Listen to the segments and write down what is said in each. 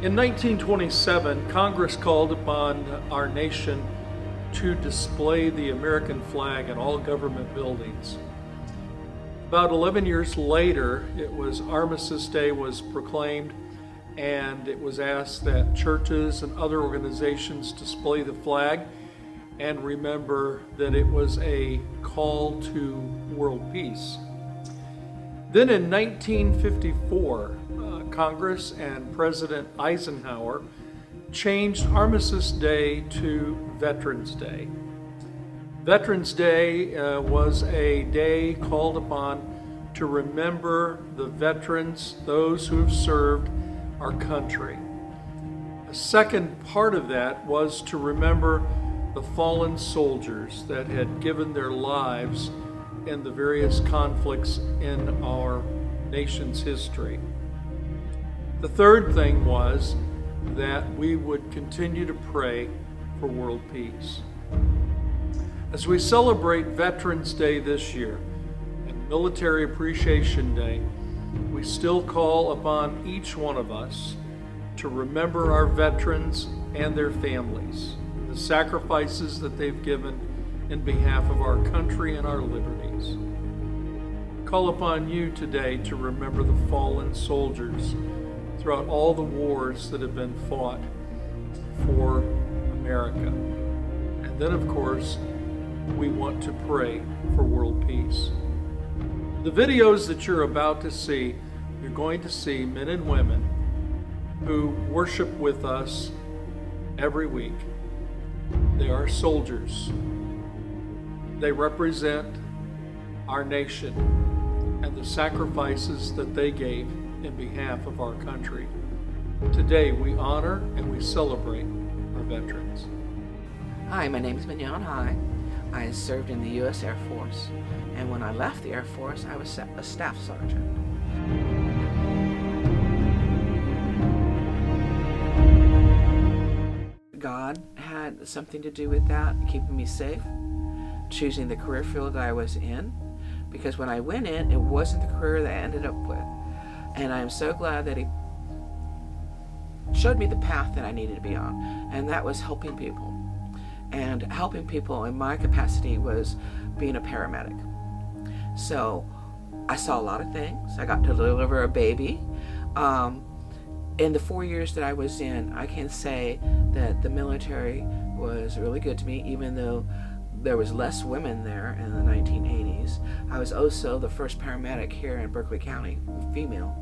In 1927, Congress called upon our nation to display the American flag in all government buildings. About 11 years later, Armistice Day was proclaimed, and it was asked that churches and other organizations display the flag and remember that it was a call to world peace. Then in 1954, Congress and President Eisenhower changed Armistice Day to Veterans Day. Veterans Day was a day called upon to remember the veterans, those who have served our country. A second part of that was to remember the fallen soldiers that had given their lives in the various conflicts in our nation's history. The third thing was that we would continue to pray for world peace. As we celebrate Veterans Day this year and Military Appreciation Day, we still call upon each one of us to remember our veterans and their families, the sacrifices that they've given in behalf of our country and our liberties. Call upon you today to remember the fallen soldiers throughout all the wars that have been fought for America. And then, of course, we want to pray for world peace. The videos that you're about to see, you're going to see men and women who worship with us every week. They are soldiers. They represent our nation and the sacrifices that they gave in behalf of our country. Today we honor and we celebrate our veterans. Hi, my name is Mignon Hai. I served in the U.S. Air Force, and when I left the Air Force, I was a staff sergeant. God had something to do with that, keeping me safe, choosing the career field I was in, because when I went in, it wasn't the career that I ended up with. And I'm so glad that He showed me the path that I needed to be on, and that was helping people. And helping people in my capacity was being a paramedic. So I saw a lot of things. I got to deliver a baby. In the 4 years that I was in, I can say that the military was really good to me, even though there was less women there in the 1980s. I was also the first paramedic here in Berkeley County, female.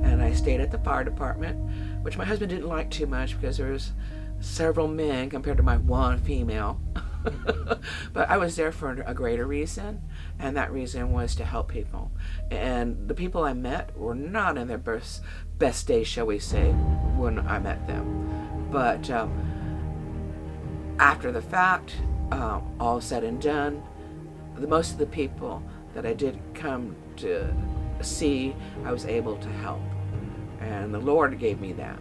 And I stayed at the fire department, which my husband didn't like too much because there was several men compared to my one female. But I was there for a greater reason, and that reason was to help people. And the people I met were not in their best days, shall we say, when I met them. But after the fact, all said and done, most of the people that I did come to see, I was able to help. And the Lord gave me that.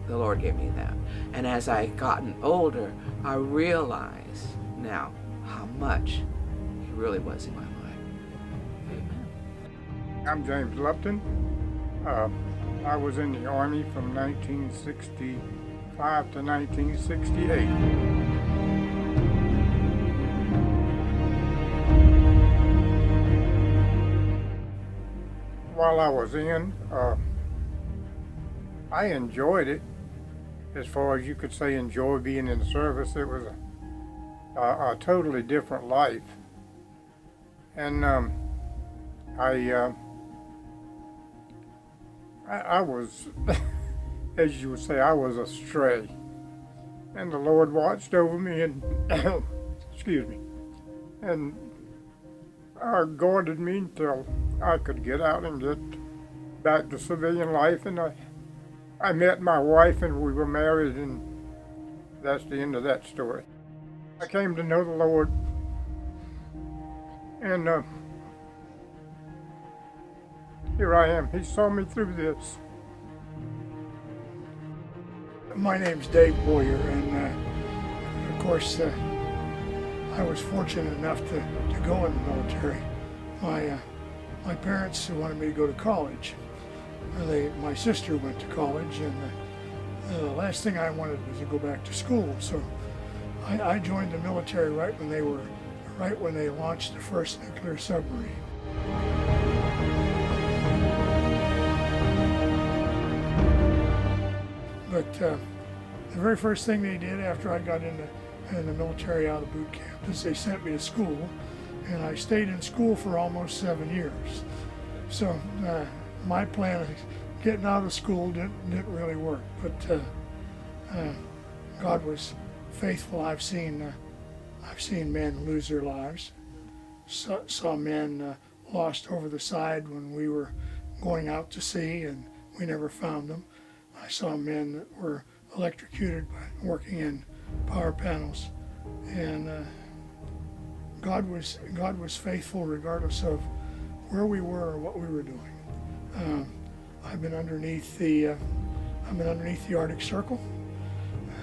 The Lord gave me that. And as I gotten older, I realized now how much He really was in my life. Amen. I'm James Lupton. I was in the Army from 1965 to 1968. While I was in, I enjoyed it. As far as you could say, enjoy being in the service. It was a totally different life. And I was, as you would say, I was astray. And the Lord watched over me and, excuse me, and guarded me until I could get out and get back to civilian life. And I met my wife and we were married, and that's the end of that story. I came to know the Lord, and here I am. He saw me through this. My name's Dave Boyer, and of course I was fortunate enough to go in the military. My parents wanted me to go to college. My sister went to college, and the last thing I wanted was to go back to school. So I joined the military right when they launched the first nuclear submarine. But the very first thing they did after I got in the military out of boot camp is they sent me to school, and I stayed in school for almost 7 years. So my plan of getting out of school didn't really work, but God was faithful. I've seen men lose their lives. Saw men lost over the side when we were going out to sea and we never found them. I saw men that were electrocuted by working in power panels, and God was faithful regardless of where we were or what we were doing. I've been underneath the Arctic Circle.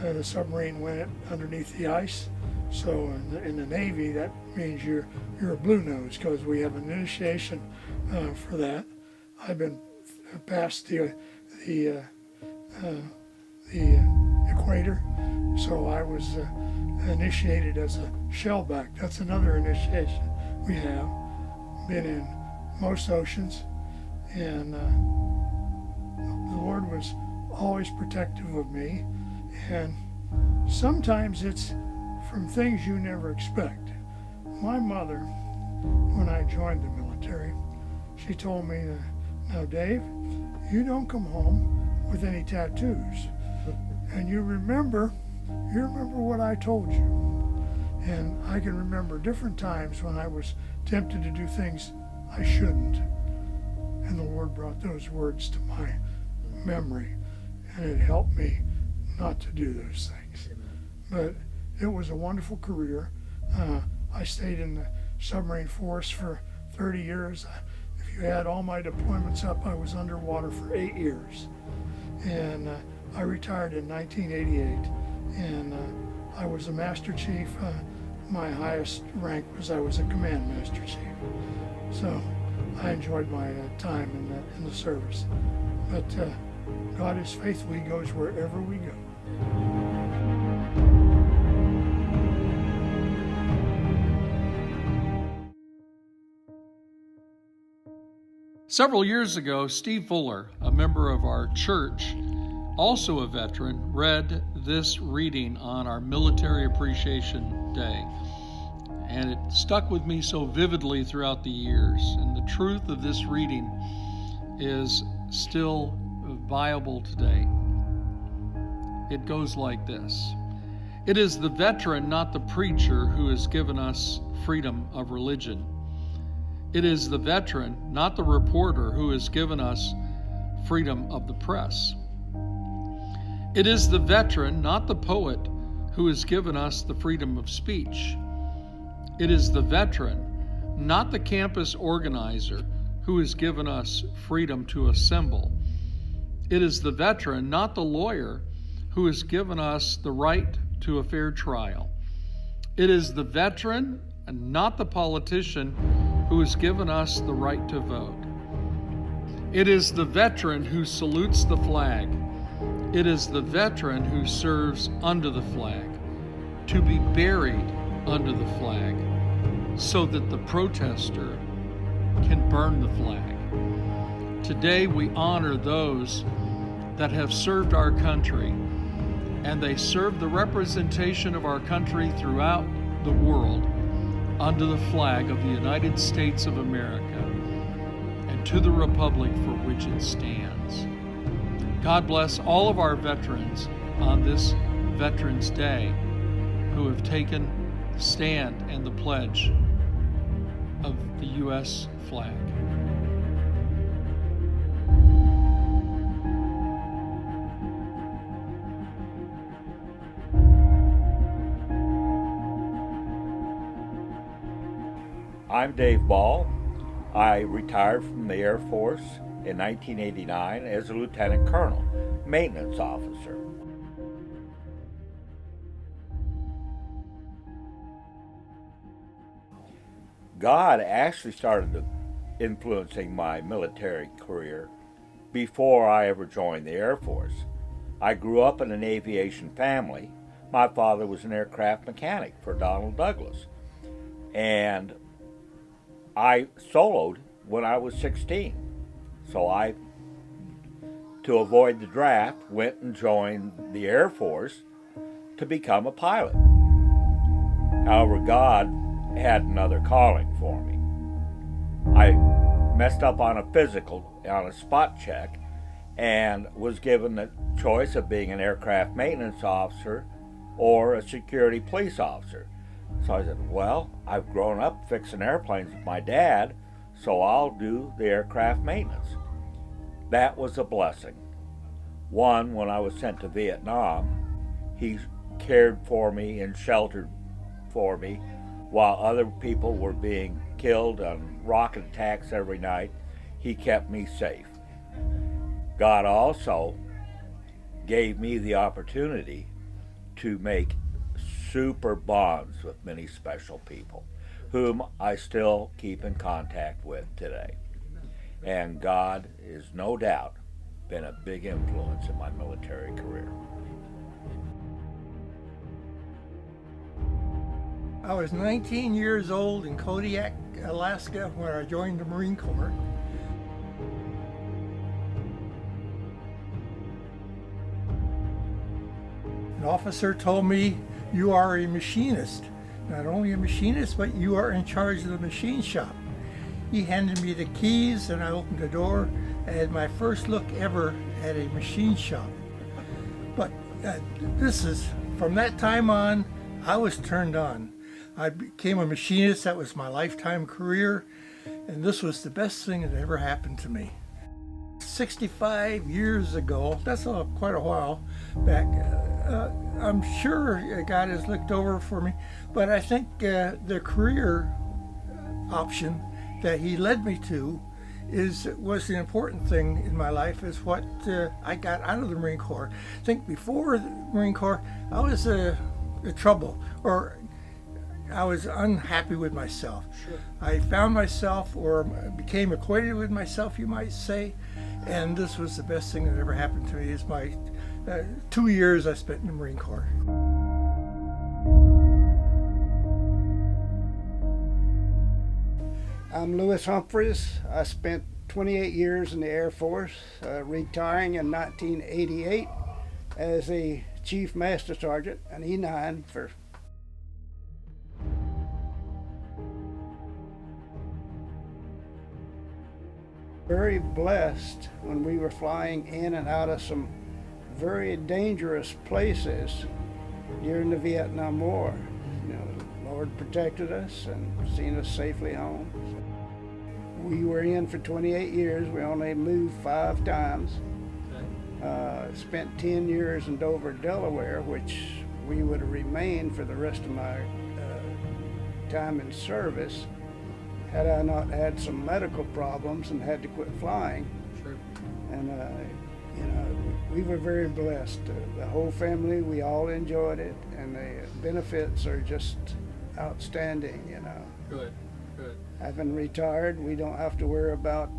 The submarine went underneath the ice. So in the Navy, that means you're a blue nose because we have an initiation for that. I've been past the equator, so I was initiated as a shellback. That's another initiation we have. Been in most oceans, and the Lord was always protective of me, and sometimes it's from things you never expect. My mother, when I joined the military, she told me, now Dave, you don't come home with any tattoos, and you remember what I told you. And I can remember different times when I was tempted to do things I shouldn't, and the Lord brought those words to my memory, and it helped me not to do those things. But it was a wonderful career. I stayed in the submarine force for 30 years. If you add all my deployments up, I was underwater for 8 years. And I retired in 1988, and I was a Master Chief. My highest rank was I was a Command Master Chief. So I enjoyed my time in the service. But God is faithful. He goes wherever we go. Several years ago, Steve Fuller, a member of our church, also a veteran, read this reading on our Military Appreciation Day. And it stuck with me so vividly throughout the years. And the truth of this reading is still viable today. It goes like this. It is the veteran, not the preacher, who has given us freedom of religion. It is the veteran, not the reporter, who has given us freedom of the press. It is the veteran, not the poet, who has given us the freedom of speech. It is the veteran, not the campus organizer, who has given us freedom to assemble. It is the veteran, not the lawyer, who has given us the right to a fair trial. It is the veteran, and not the politician, who has given us the right to vote. It is the veteran who salutes the flag. It is the veteran who serves under the flag, to be buried under the flag, so that the protester can burn the flag. Today we honor those that have served our country, and they serve the representation of our country throughout the world under the flag of the United States of America and to the republic for which it stands. God bless all of our veterans on this Veterans Day who have taken the stand and the pledge of the U.S. flag. I'm Dave Ball. I retired from the Air Force in 1989 as a lieutenant colonel, maintenance officer. God actually started influencing my military career before I ever joined the Air Force. I grew up in an aviation family. My father was an aircraft mechanic for Donald Douglas. And I soloed when I was 16. So I, to avoid the draft, went and joined the Air Force to become a pilot. However, God had another calling for me. I messed up on a physical, on a spot check, and was given the choice of being an aircraft maintenance officer or a security police officer. So I said, well, I've grown up fixing airplanes with my dad, so I'll do the aircraft maintenance. That was a blessing. One, when I was sent to Vietnam, he cared for me and sheltered for me while other people were being killed on rocket attacks every night. He kept me safe. God also gave me the opportunity to make super bonds with many special people whom I still keep in contact with today. And God is no doubt been a big influence in my military career. I was 19 years old in Kodiak, Alaska, when I joined the Marine Corps. An officer told me, "You are a machinist. Not only a machinist, but you are in charge of the machine shop." He handed me the keys and I opened the door. I had my first look ever at a machine shop. But from that time on, I was turned on. I became a machinist. That was my lifetime career. And this was the best thing that ever happened to me. 65 years ago, that's quite a while back, I'm sure God has looked over for me, but I think the career option that he led me to was the important thing in my life, is what I got out of the Marine Corps. I think before the Marine Corps, I was a trouble, or I was unhappy with myself. Sure. I found myself, or became acquainted with myself, you might say, and this was the best thing that ever happened to me. Is my 2 years I spent in the Marine Corps. I'm Lewis Humphreys. I spent 28 years in the Air Force, retiring in 1988 as a Chief Master Sergeant, an E9 for very blessed when we were flying in and out of some very dangerous places during the Vietnam War. You know, the Lord protected us and seen us safely home. We were in for 28 years. We only moved 5 times. Spent 10 years in Dover, Delaware, which we would have remained for the rest of my time in service had I not had some medical problems and had to quit flying. Sure. And we were very blessed. The whole family, we all enjoyed it, and the benefits are just outstanding. Good. Having retired, we don't have to worry about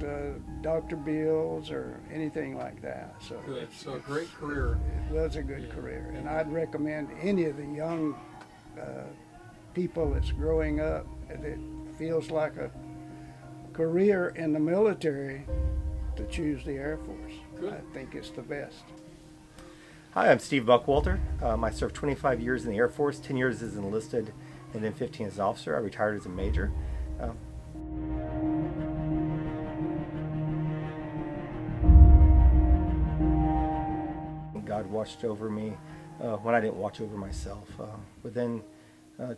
doctor bills or anything like that. So Good. So a great career. It was a good career, and I'd recommend any of the young people that's growing up that feels like a career in the military to choose the Air Force. Good. I think it's the best. Hi, I'm Steve Buckwalter. I served 25 years in the Air Force, 10 years as enlisted, and then 15 as an officer. I retired as a major. God watched over me when I didn't watch over myself. Within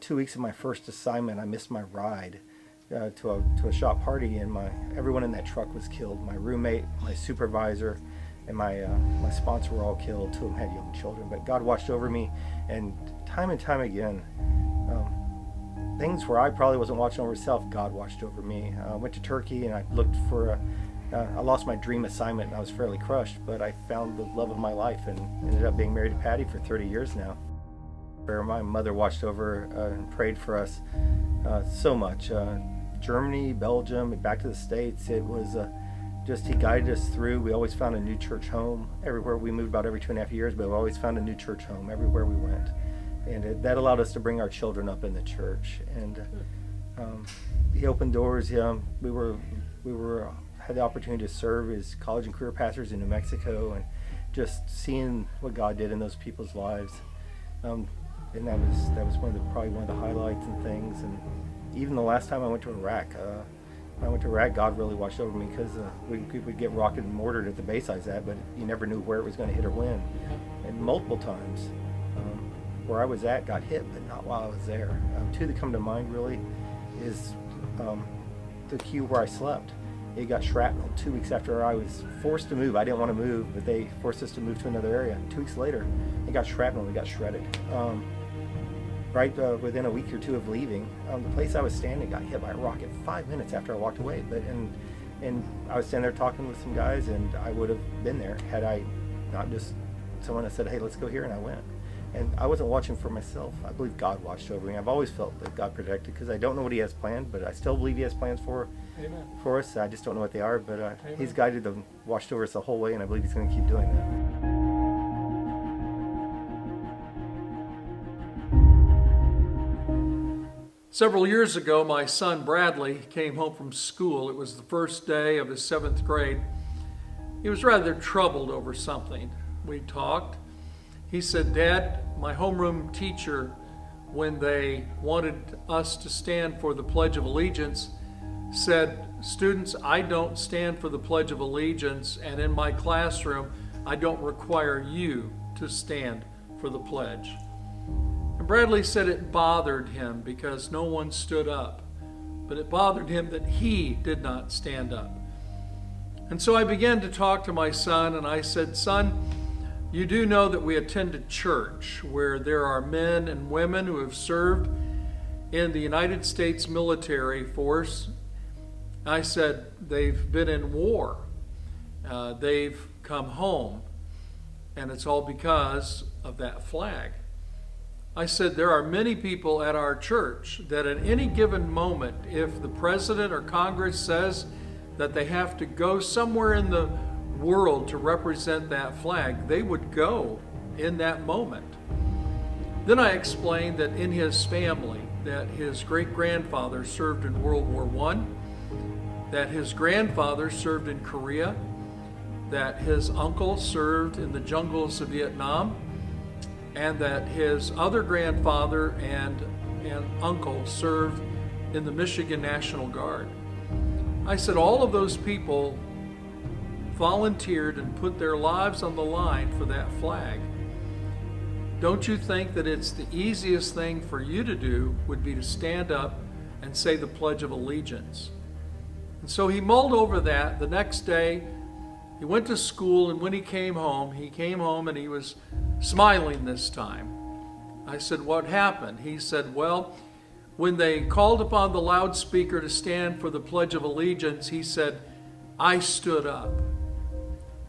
2 weeks of my first assignment, I missed my ride to a shop party, and everyone in that truck was killed. My roommate, my supervisor, and my sponsor were all killed. 2 of them had young children. But God watched over me, and time again, things where I probably wasn't watching over myself, God watched over me. I went to Turkey, and I looked for I lost my dream assignment, and I was fairly crushed, but I found the love of my life and ended up being married to Patty for 30 years now. Where my mother watched over and prayed for us so much. Germany, Belgium, back to the States, it was just he guided us through. We always found a new church home everywhere. We moved about every 2.5 years, but we always found a new church home everywhere we went. And that allowed us to bring our children up in the church. And he opened doors. We had the opportunity to serve as college and career pastors in New Mexico, and just seeing what God did in those people's lives. And that was probably one of the highlights and things. And even the last time I went to Iraq, God really watched over me, because we would get rocket and mortared at the base I was at, but you never knew where it was going to hit or when. And multiple times where I was at got hit, but not while I was there. Two that come to mind really is the queue where I slept. It got shrapnel 2 weeks after I was forced to move. I didn't want to move, but they forced us to move to another area. 2 weeks later, it got shrapnel and it got shredded. Within a week or two of leaving, the place I was standing got hit by a rocket 5 minutes after I walked away. And I was standing there talking with some guys, and I would have been there had I not just someone that said, "Hey, let's go here," and I went. And I wasn't watching for myself. I believe God watched over me. I've always felt that God protected, because I don't know what He has planned, but I still believe He has plans for us. I just don't know what they are, but He's guided them, watched over us the whole way, and I believe He's going to keep doing that. Several years ago, my son Bradley came home from school. It was the first day of his 7th grade. He was rather troubled over something. We talked. He said, "Dad, my homeroom teacher, when they wanted us to stand for the Pledge of Allegiance, said, 'Students, I don't stand for the Pledge of Allegiance, and in my classroom, I don't require you to stand for the pledge.'" And Bradley said it bothered him because no one stood up, but it bothered him that he did not stand up. And so I began to talk to my son, and I said, "Son, you do know that we attend a church where there are men and women who have served in the United States military force." I said, "They've been in war. They've come home, and it's all because of that flag." I said, "There are many people at our church that at any given moment, if the president or Congress says that they have to go somewhere in the world to represent that flag, they would go in that moment." Then I explained that in his family, that his great-grandfather served in World War I, that his grandfather served in Korea, that his uncle served in the jungles of Vietnam, and that his other grandfather and uncle served in the Michigan National Guard. I said all of those people volunteered and put their lives on the line for that flag. Don't you think that it's the easiest thing for you to do would be to stand up and say the Pledge of Allegiance? And so he mulled over that. The next day, he went to school, and when he came home and he was smiling this time. I said, "What happened?" He said, "Well, when they called upon the loudspeaker to stand for the Pledge of Allegiance," he said, "I stood up."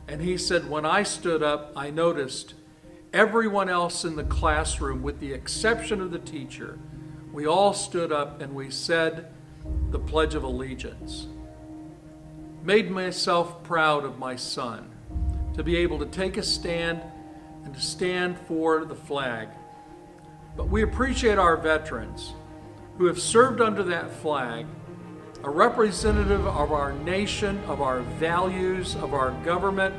And he said, "When I stood up, I noticed everyone else in the classroom, with the exception of the teacher, we all stood up and we said the Pledge of Allegiance." Made myself proud of my son to be able to take a stand and to stand for the flag. But we appreciate our veterans who have served under that flag, a representative of our nation, of our values, of our government,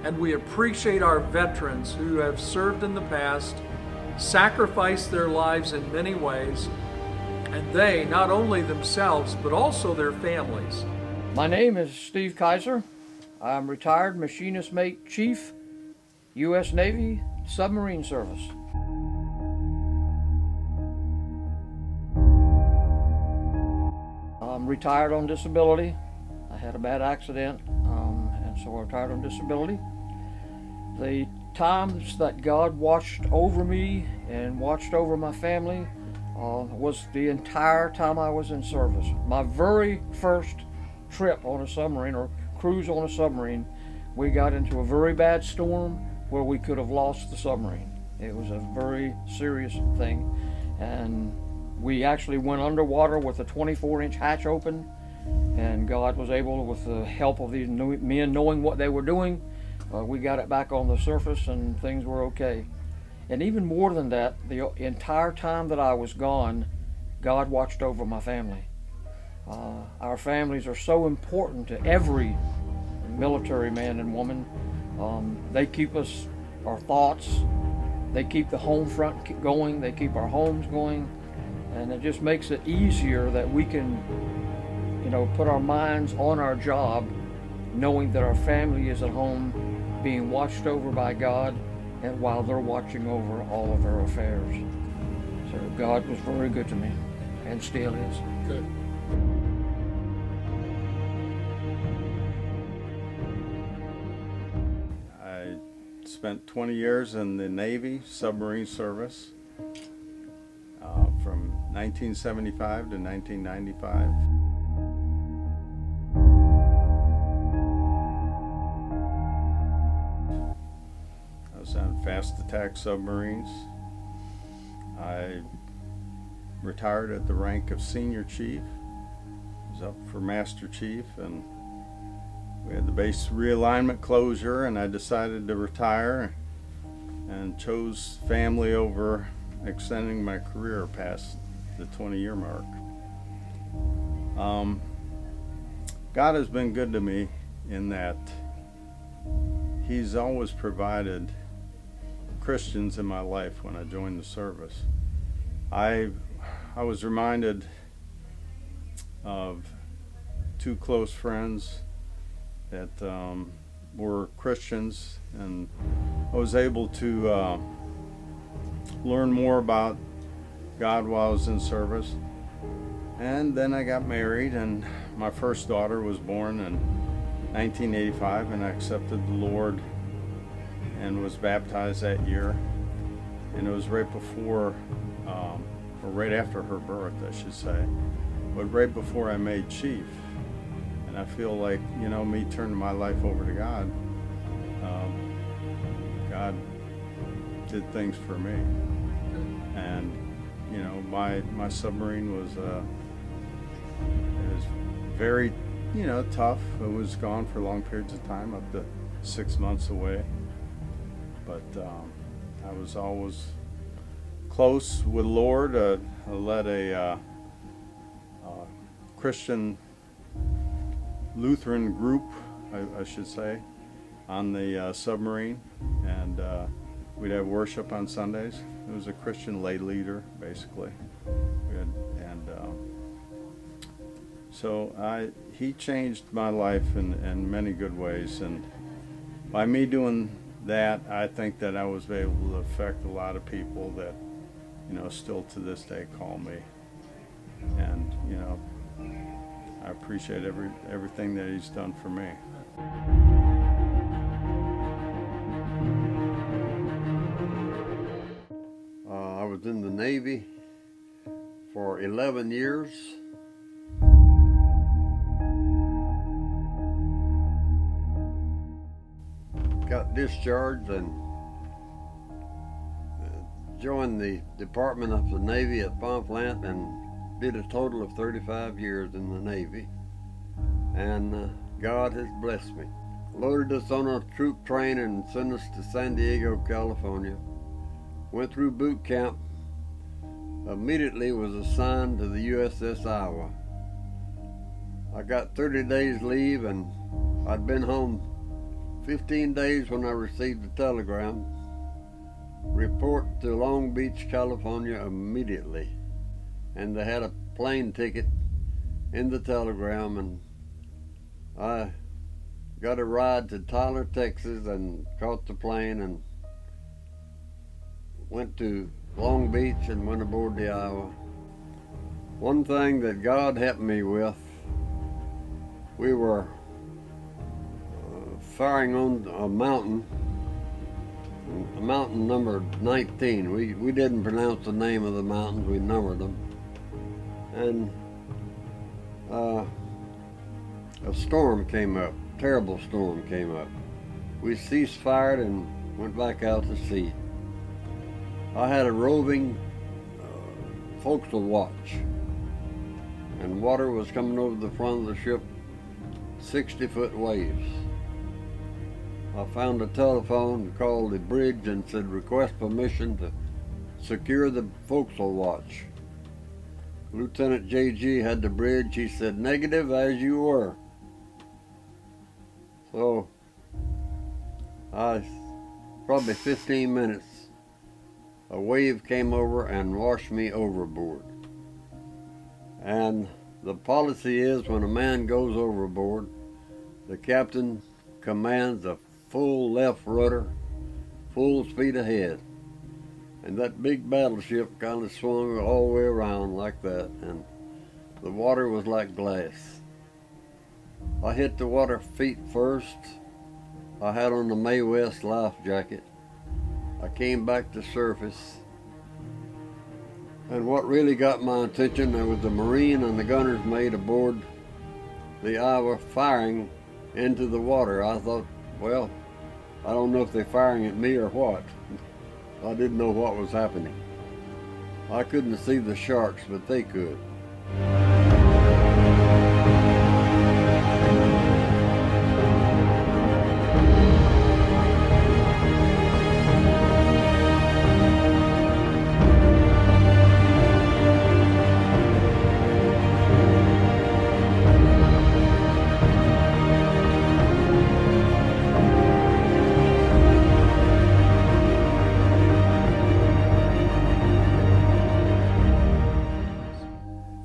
and we appreciate our veterans who have served in the past, sacrificed their lives in many ways, and they, not only themselves, but also their families. My name is Steve Kaiser. I'm retired machinist mate chief, U.S. Navy Submarine Service. I'm retired on disability. I had a bad accident, and so I retired on disability. The times that God watched over me and watched over my family was the entire time I was in service. My very first trip on a submarine, or cruise on a submarine, we got into a very bad storm where we could have lost the submarine. It was a very serious thing, and we actually went underwater with a 24-inch hatch open, And God was able, with the help of these men knowing what they were doing, we got it back on the surface and things were okay. And even more than that, the entire time that I was gone, God watched over my family. Our families are so important to every military man and woman. They keep us, our thoughts, they keep the home front going, they keep our homes going, and it just makes it easier that we can, put our minds on our job, knowing that our family is at home, being watched over by God, and while they're watching over all of our affairs. So God was very good to me, and still is. Good. I spent 20 years in the Navy submarine service from 1975 to 1995. I was on fast attack submarines. I retired at the rank of senior chief. I was up for master chief, and we had the base realignment closure, and I decided to retire and chose family over extending my career past the 20-year mark. God has been good to me in that He's always provided Christians in my life when I joined the service. I was reminded of two close friends that were Christians, and I was able to learn more about God while I was in service. And then I got married, and my first daughter was born in 1985, and I accepted the Lord and was baptized that year. And it was right before, or right after her birth, I should say, but right before I made chief. And I feel like, me turning my life over to God, God did things for me. And, my submarine was, it was very, tough. It was gone for long periods of time, up to 6 months away. But I was always close with the Lord. I led a Christian Lutheran group, I should say, on the submarine, and we'd have worship on Sundays. It was a Christian lay leader, basically. So he changed my life in many good ways, and by me doing that, I think that I was able to affect a lot of people that, still to this day call me. And, I appreciate everything that he's done for me. I was in the Navy for 11 years. Got discharged and joined the Department of the Navy at Pomflant and did a total of 35 years in the Navy. And God has blessed me. Loaded us on a troop train and sent us to San Diego, California. Went through boot camp. Immediately was assigned to the USS Iowa. I got 30 days leave, and I'd been home 15 days when I received the telegram. Report to Long Beach, California immediately. And they had a plane ticket in the telegram, and I got a ride to Tyler, Texas, and caught the plane and went to Long Beach and went aboard the Iowa. One thing that God helped me with, we were firing on a mountain number 19. We didn't pronounce the name of the mountains, we numbered them. And a storm came up, terrible storm came up. We ceased fire and went back out to sea. I had a roving forecastle watch, and water was coming over the front of the ship, 60-foot waves. I found a telephone, called the bridge, and said request permission to secure the forecastle watch. Lieutenant J.G. had the bridge. He said, negative, as you were. So, probably 15 minutes, a wave came over and washed me overboard. And the policy is when a man goes overboard, the captain commands a full left rudder, full speed ahead. And that big battleship kind of swung all the way around like that, and the water was like glass. I hit the water feet first. I had on the Mae West life jacket. I came back to surface. And what really got my attention, there was the Marine and the gunner's mate aboard the Iowa firing into the water. I thought, well, I don't know if they're firing at me or what. I didn't know what was happening. I couldn't see the sharks, but they could.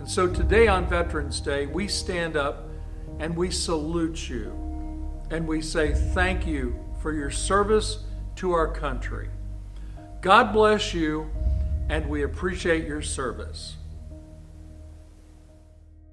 So today on Veterans Day, we stand up and we salute you and we say thank you for your service to our country. God bless you, and we appreciate your service.